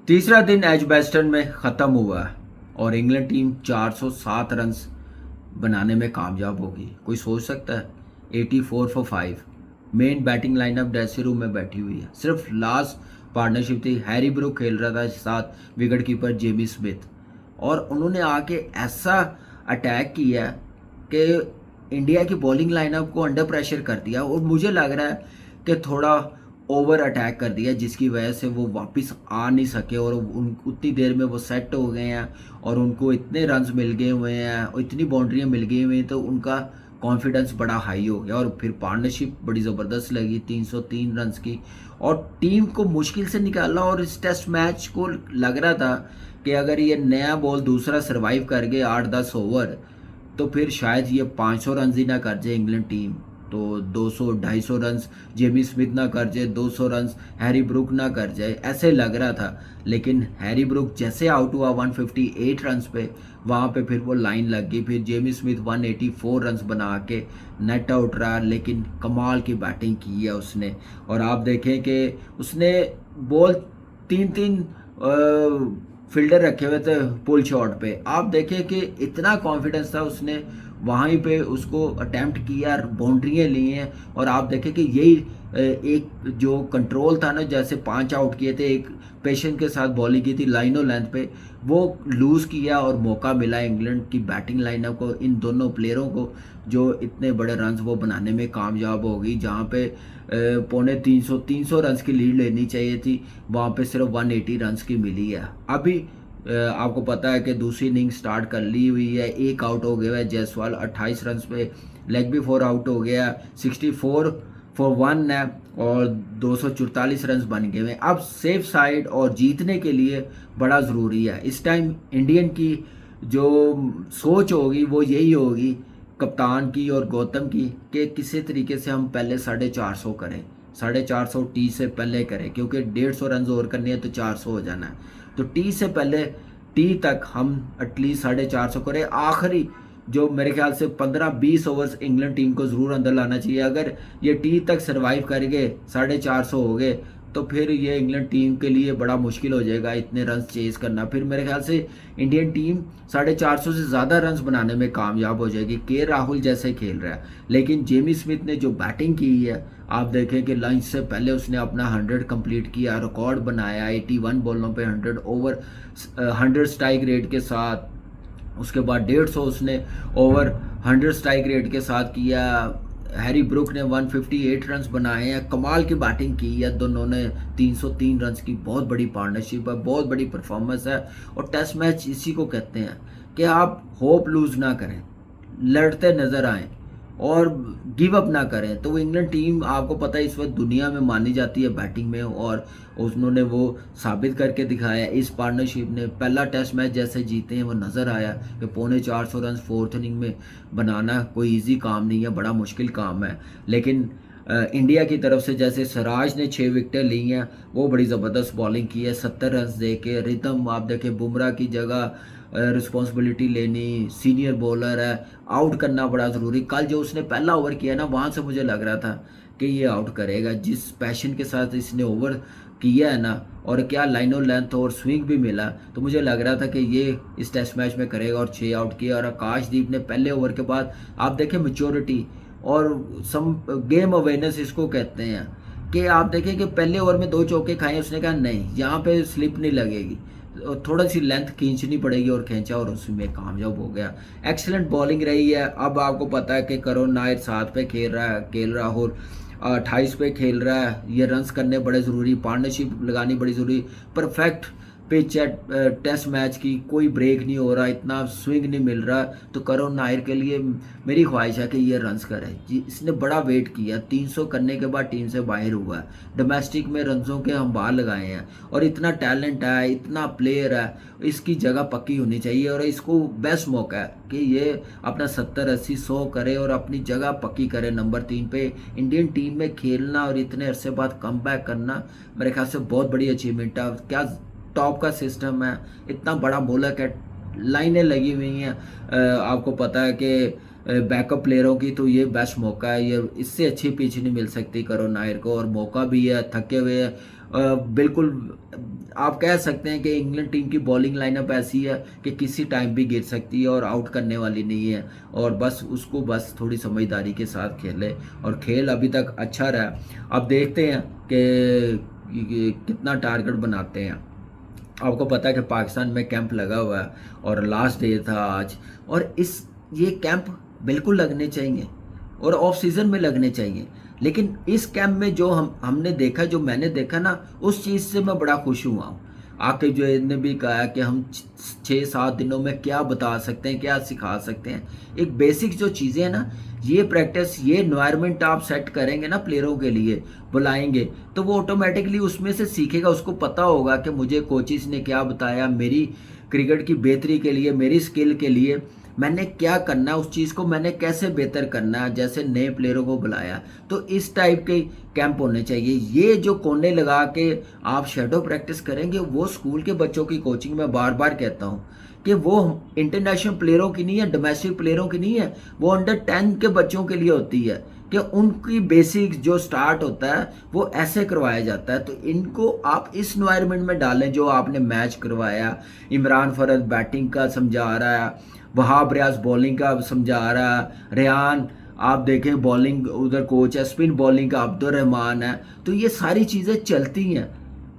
तीसरा दिन एजबेस्टन में ख़त्म हुआ और इंग्लैंड टीम 407 रन्स बनाने में कामयाब होगी। कोई सोच सकता है? 84 for 5। Main batting lineup dressing room में बैठी हुई है। सिर्फ लास्ट पार्टनरशिप थी, हैरी ब्रूक खेल रहा था साथ विकेट कीपर जेमी स्मिथ, और उन्होंने आके ऐसा अटैक किया कि इंडिया की बॉलिंग लाइनअप को अंडर प्रेशर कर दिया, और मुझे लग रहा है कि थोड़ा ओवर अटैक कर दिया, जिसकी वजह से वो वापस आ नहीं सके, और उन उतनी देर में वो सेट हो गए हैं और उनको इतने रन्स मिल गए हुए हैं और इतनी बाउंड्रियाँ मिल गई हुई हैं, तो उनका कॉन्फिडेंस बड़ा हाई हो गया और फिर पार्टनरशिप बड़ी ज़बरदस्त लगी 303 रन्स की, और टीम को मुश्किल से निकाला। और इस टेस्ट मैच को लग रहा था कि अगर ये नया बॉल दूसरा सर्वाइव कर गए 8-10 ओवर, तो फिर शायद ये 500 रन ही ना कर जाए इंग्लैंड टीम, तो 200-250 रन जेमी स्मिथ ना कर जाए, 200 रन हैरी ब्रूक ना कर जाए, ऐसे लग रहा था। लेकिन हैरी ब्रूक जैसे आउट हुआ 158 रन पे, वहाँ पे फिर वो लाइन लग गई। फिर जेमी स्मिथ 184 रन बना के नेट आउट रहा, लेकिन कमाल की बैटिंग की है उसने। और आप देखें कि उसने बॉल तीन तीन फील्डर रखे हुए थे पुल शॉट पे, आप देखें कि इतना कॉन्फिडेंस था उसने, वहीं पे उसको अटेम्प्ट किया, बाउंड्रियाँ ली हैं। और आप देखें कि यही एक जो कंट्रोल था ना, जैसे 5 आउट किए थे, एक पेशेंस के साथ बॉलिंग की थी लाइनों लेंथ पे, वो लूज़ किया और मौका मिला इंग्लैंड की बैटिंग लाइनअप को, इन दोनों प्लेयरों को, जो इतने बड़े रन्स वो बनाने में कामयाब हो गई। जहाँ पे पौने 300 रन्स की लीड लेनी चाहिए थी, वहाँ पे सिर्फ 180 रन्स की मिली है। अभी आपको पता है कि दूसरी इनिंग स्टार्ट कर ली हुई है, एक आउट हो गया है जायसवाल 28 रन पे, लेग भी 4 आउट हो गया, 64 फॉर 1 है और 244 रन बन गए हैं। अब सेफ साइड और जीतने के लिए बड़ा ज़रूरी है इस टाइम इंडियन की जो सोच होगी वो यही होगी, कप्तान की और गौतम की, कि किसी तरीके से हम पहले 450 करें, 450 टी से पहले करें, क्योंकि 150 रन और करनी है तो 400 हो जाना है। तो टी से पहले टी तक हम एटलीस्ट 450 करें। आखिरी जो मेरे ख्याल से 15-20 ओवर्स इंग्लैंड टीम को ज़रूर अंदर लाना चाहिए। अगर ये टी तक सर्वाइव कर गए, 450 हो गए, तो फिर ये इंग्लैंड टीम के लिए बड़ा मुश्किल हो जाएगा इतने रन चेज करना। फिर मेरे ख्याल से इंडियन टीम 450 से ज़्यादा रन बनाने में कामयाब हो जाएगी, के राहुल जैसे खेल रहा है। लेकिन जेमी स्मिथ ने जो बैटिंग की है, आप देखें कि लंच से पहले उसने अपना 100 कंप्लीट किया, रिकॉर्ड बनाया 81 बॉलों पे 100 ओवर, 100 स्ट्राइक रेट के साथ। उसके बाद 150 उसने ओवर 100 स्ट्राइक रेट के साथ किया। हैरी ब्रूक ने 158 रन्स बनाए हैं, कमाल की बैटिंग की है दोनों ने, 303 रन्स की बहुत बड़ी पार्टनरशिप है, बहुत बड़ी परफॉर्मेंस है। और टेस्ट मैच इसी को कहते हैं कि आप होप लूज़ ना करें, लड़ते नज़र आएँ और गिव अप ना करें। तो वो इंग्लैंड टीम आपको पता है इस वक्त दुनिया में मानी जाती है बैटिंग में, और उन्होंने वो साबित करके दिखाया। इस पार्टनरशिप ने पहला टेस्ट मैच जैसे जीते हैं, वो नज़र आया कि पौने 400 रन फोर्थ इनिंग में बनाना कोई इजी काम नहीं है, बड़ा मुश्किल काम है। लेकिन इंडिया की तरफ से जैसे सिराज ने 6 विकेटें ली हैं, वो बड़ी ज़बरदस्त बॉलिंग की है, 70 रन दे के। रिदम आप देखें, बुमराह की जगह रिस्पॉन्सिबिलिटी लेनी, सीनियर बॉलर है, आउट करना बड़ा ज़रूरी। कल जो उसने पहला ओवर किया ना, वहाँ से मुझे लग रहा था कि ये आउट करेगा, जिस पैशन के साथ इसने ओवर किया है ना, और क्या लाइनों लेंथ और स्विंग भी मिला, तो मुझे लग रहा था कि ये इस टेस्ट मैच में करेगा, और 6 आउट किया। और आकाशदीप ने पहले ओवर के बाद आप देखें मैच्योरिटी और सम गेम अवेयरनेस इसको कहते हैं, कि आप देखें कि पहले ओवर में 2 चौके खाए, उसने कहा नहीं यहाँ पे स्लिप नहीं लगेगी, और थोड़ा सी लेंथ खींचनी पड़ेगी, और खींचा और उसमें कामयाब हो गया। एक्सीलेंट बॉलिंग रही है। अब आपको पता है कि करुण नायर 7 पे खेल रहा है, केएल राहुल 28 पे खेल रहा है। ये रन्स करने बड़े ज़रूरी, पार्टनरशिप लगानी बड़ी ज़रूरी। परफेक्ट पिच है टेस्ट मैच की, कोई ब्रेक नहीं हो रहा, इतना स्विंग नहीं मिल रहा, तो करुण नायर के लिए मेरी ख्वाहिश है कि ये रन्स करे जी। इसने बड़ा वेट किया, 300 करने के बाद टीम से बाहर हुआ है, डोमेस्टिक में रन्सों के हम बाहर लगाए हैं, और इतना टैलेंट है, इतना प्लेयर है, इसकी जगह पक्की होनी चाहिए। और इसको बेस्ट मौका है कि ये अपना 70-80-100 करे और अपनी जगह पक्की करे नंबर 3 पे। इंडियन टीम में खेलना और इतने अरसे बाद कम बैक करना मेरे ख्याल से बहुत बड़ी अचीवमेंट है। क्या टॉप का सिस्टम है, इतना बड़ा बॉलर है, लाइनें लगी हुई हैं। आपको पता है कि बैकअप प्लेयरों की, तो ये बेस्ट मौका है, ये इससे अच्छी पिच नहीं मिल सकती करुण नायर को, और मौका भी है, थके हुए हैं, बिल्कुल आप कह सकते हैं कि इंग्लैंड टीम की बॉलिंग लाइनअप ऐसी है कि किसी टाइम भी गिर सकती है और आउट करने वाली नहीं है, और बस थोड़ी समझदारी के साथ खेले, और खेल अभी तक अच्छा रहा। अब देखते हैं कि कितना टारगेट बनाते हैं। आपको पता है कि पाकिस्तान में कैंप लगा हुआ है और लास्ट डे था आज, और ये कैंप बिल्कुल लगने चाहिए और ऑफ सीज़न में लगने चाहिए। लेकिन इस कैंप में जो हमने देखा, जो मैंने देखा ना, उस चीज़ से मैं बड़ा खुश हुआ हूँ। आके जो इन्होंने भी कहा कि हम 6-7 दिनों में क्या बता सकते हैं, क्या सिखा सकते हैं। एक बेसिक जो चीज़ें हैं ना, ये प्रैक्टिस, ये एनवायरनमेंट आप सेट करेंगे ना प्लेयरों के लिए, बुलाएंगे, तो वो ऑटोमेटिकली उसमें से सीखेगा। उसको पता होगा कि मुझे कोचिज़ ने क्या बताया, मेरी क्रिकेट की बेहतरी के लिए, मेरी स्किल के लिए मैंने क्या करना है, उस चीज़ को मैंने कैसे बेहतर करना है। जैसे नए प्लेयरों को बुलाया, तो इस टाइप के कैंप होने चाहिए। ये जो कोने लगा के आप शेडो प्रैक्टिस करेंगे, वो स्कूल के बच्चों की कोचिंग में बार बार कहता हूँ कि वो इंटरनेशनल प्लेयरों की नहीं है, डोमेस्टिक प्लेयरों की नहीं है, वो अंडर 10 के बच्चों के लिए होती है, कि उनकी बेसिक जो स्टार्ट होता है वो ऐसे करवाया जाता है। तो इनको आप इस एनवायरनमेंट में डालें जो आपने मैच करवाया। इमरान फरद बैटिंग का समझा रहा है, वहाब रियाज बॉलिंग का समझा रहा है, रेहान आप देखें बॉलिंग उधर कोच है, स्पिन बॉलिंग का अब्दुल रहमान है। तो ये सारी चीज़ें चलती हैं,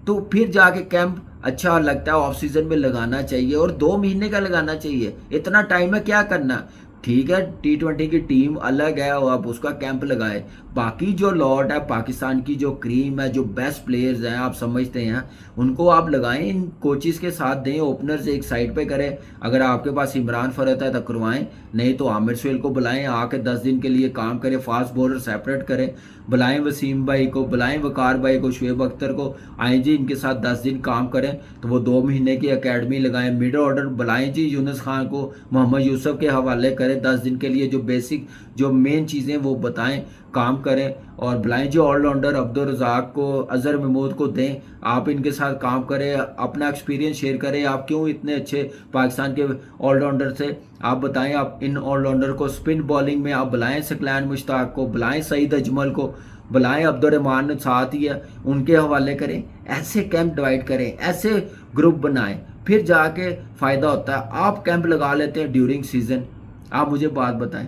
तो फिर जाके कैंप अच्छा लगता है। ऑफ सीजन में लगाना चाहिए और 2 महीने का लगाना चाहिए। इतना टाइम है क्या करना। ठीक है, T20 की टीम अलग है और आप उसका कैंप लगाए। बाकी जो लॉट है, पाकिस्तान की जो क्रीम है, जो बेस्ट प्लेयर्स हैं आप समझते हैं, उनको आप लगाएं, इन कोचिज़ के साथ दें, ओपनर्स एक साइड पे करें। अगर आपके पास इमरान फरद है तो करवाएं, नहीं तो आमिर सुहेल को बुलाएं, आके 10 दिन के लिए काम करें। फास्ट बॉलर सेपरेट करें, बुलाएं वसीम भाई को, बुलाएं वकार भाई को, शुएब अख्तर को, आए जी इनके साथ 10 दिन काम करें। तो वो 2 महीने की एकेडमी लगाएं। मिड ऑर्डर बुलाएं जी, यूनुस खान को मोहम्मद यूसुफ के हवाले करें 10 दिन के लिए, जो बेसिक जो मेन चीज़ें वो बताएं, काम करें। और बुलाएं जी ऑलराउंडर अब्दुल रज़ाक को, अजहर महमूद को दें, आप इनके साथ काम करें, अपना एक्सपीरियंस शेयर करें। आप क्यों इतने अच्छे पाकिस्तान के ऑलराउंडर से आप बताएं। आप इन ऑलराउंडर को स्पिन बॉलिंग में आप बुलाएं, सकलैन मुश्ताक को बुलाएं, सईद अजमल को बुलाएं, अब्दुल रहमान साथ ही है उनके हवाले करें। ऐसे कैंप डिवाइड करें, ऐसे ग्रुप बनाएं, फिर जाके फ़ायदा होता है। आप कैंप लगा लेते हैं ड्यूरिंग सीजन, आप मुझे बात बताएं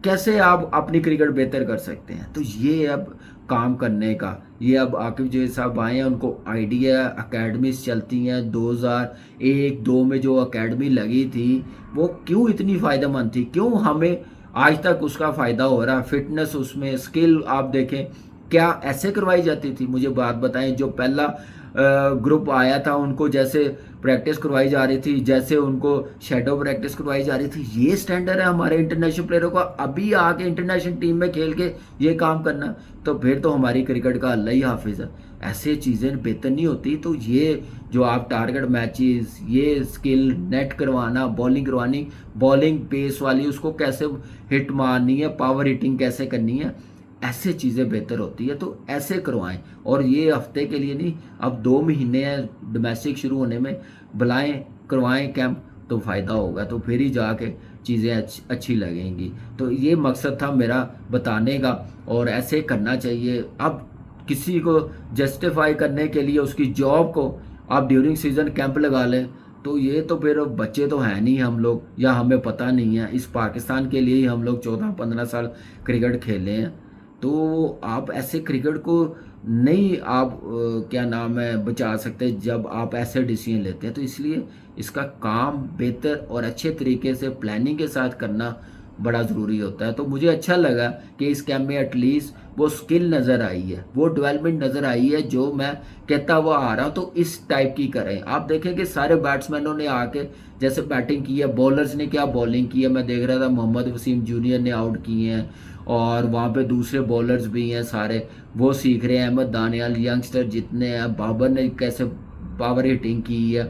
कैसे आप अपनी क्रिकेट बेहतर कर सकते हैं। तो ये अब काम करने का, ये अब आकिब जैद साहब आए हैं, उनको आइडिया, अकेडमीज चलती हैं। 2001-2 में जो अकेडमी लगी थी वो क्यों इतनी फ़ायदेमंद थी, क्यों हमें आज तक उसका फ़ायदा हो रहा है। फिटनेस उसमें, स्किल आप देखें, क्या ऐसे करवाई जाती थी, मुझे बात बताएं। जो पहला ग्रुप आया था उनको जैसे प्रैक्टिस करवाई जा रही थी, जैसे उनको शेडो प्रैक्टिस करवाई जा रही थी। ये स्टैंडर्ड है हमारे इंटरनेशनल प्लेयरों का, अभी आके इंटरनेशनल टीम में खेल के ये काम करना, तो फिर तो हमारी क्रिकेट का अल्लाह ही हाफिज़ है। ऐसे चीज़ें बेहतर नहीं होती। तो ये जो आप टारगेट मैचेस, ये स्किल नेट करवाना, बॉलिंग करवानी, बॉलिंग पेस वाली उसको कैसे हिट मारनी है, पावर हिटिंग कैसे करनी है, ऐसे चीज़ें बेहतर होती है। तो ऐसे करवाएं, और ये हफ्ते के लिए नहीं, अब 2 महीने हैं डोमेस्टिक शुरू होने में, बुलाएं, करवाएं कैंप, तो फ़ायदा होगा। तो फिर ही जाके चीज़ें अच्छी लगेंगी। तो ये मकसद था मेरा बताने का, और ऐसे करना चाहिए। अब किसी को जस्टिफाई करने के लिए उसकी जॉब को आप ड्यूरिंग सीजन कैंप लगा लें, तो ये तो फिर बच्चे तो हैं नहीं हम लोग, या हमें पता नहीं है। इस पाकिस्तान के लिए ही हम लोग 14-15 साल क्रिकेट खेले हैं। तो आप ऐसे क्रिकेट को नहीं आप क्या नाम है बचा सकते जब आप ऐसे डिसीजन लेते हैं। तो इसलिए इसका काम बेहतर और अच्छे तरीके से प्लानिंग के साथ करना बड़ा ज़रूरी होता है। तो मुझे अच्छा लगा कि इस कैम्प में एटलीस्ट वो स्किल नज़र आई है, वो डेवलपमेंट नज़र आई है जो मैं कहता हुआ आ रहा हूँ। तो इस टाइप की करें। आप देखें कि सारे बैट्समैनों ने आके जैसे बैटिंग की है, बॉलर्स ने क्या बॉलिंग की है। मैं देख रहा था मोहम्मद वसीम जूनियर ने आउट किए हैं, और वहाँ पे दूसरे बॉलर्स भी हैं सारे, वो सीख रहे हैं। अहमद दानियाल यंगस्टर जितने हैं, बाबर ने कैसे पावर हिटिंग की है,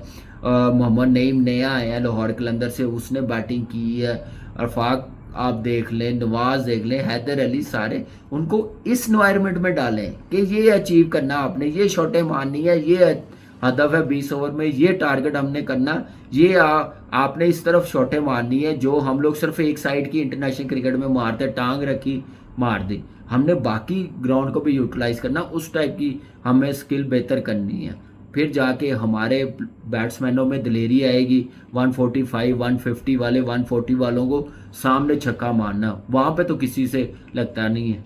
मोहम्मद नईम नया आया लाहौर कलंदर से, उसने बैटिंग की है। अरफाक आप देख लें, नवाज देख लें, हैदर अली, सारे उनको इस एनवायरनमेंट में डालें कि ये अचीव करना आपने, ये शॉटें मारनी है, ये हदफ है 20 ओवर में, ये टारगेट हमने करना, ये आपने इस तरफ शॉटें मारनी है। जो हम लोग सिर्फ एक साइड की इंटरनेशनल क्रिकेट में मारते, टांग रखी मार दी, हमने बाकी ग्राउंड को भी यूटिलाइज़ करना, उस टाइप की हमें स्किल बेहतर करनी है। फिर जाके हमारे बैट्समैनों में दिलेरी आएगी, 145 150 वाले 140 वालों को सामने छक्का मारना, वहाँ पे तो किसी से लगता नहीं है।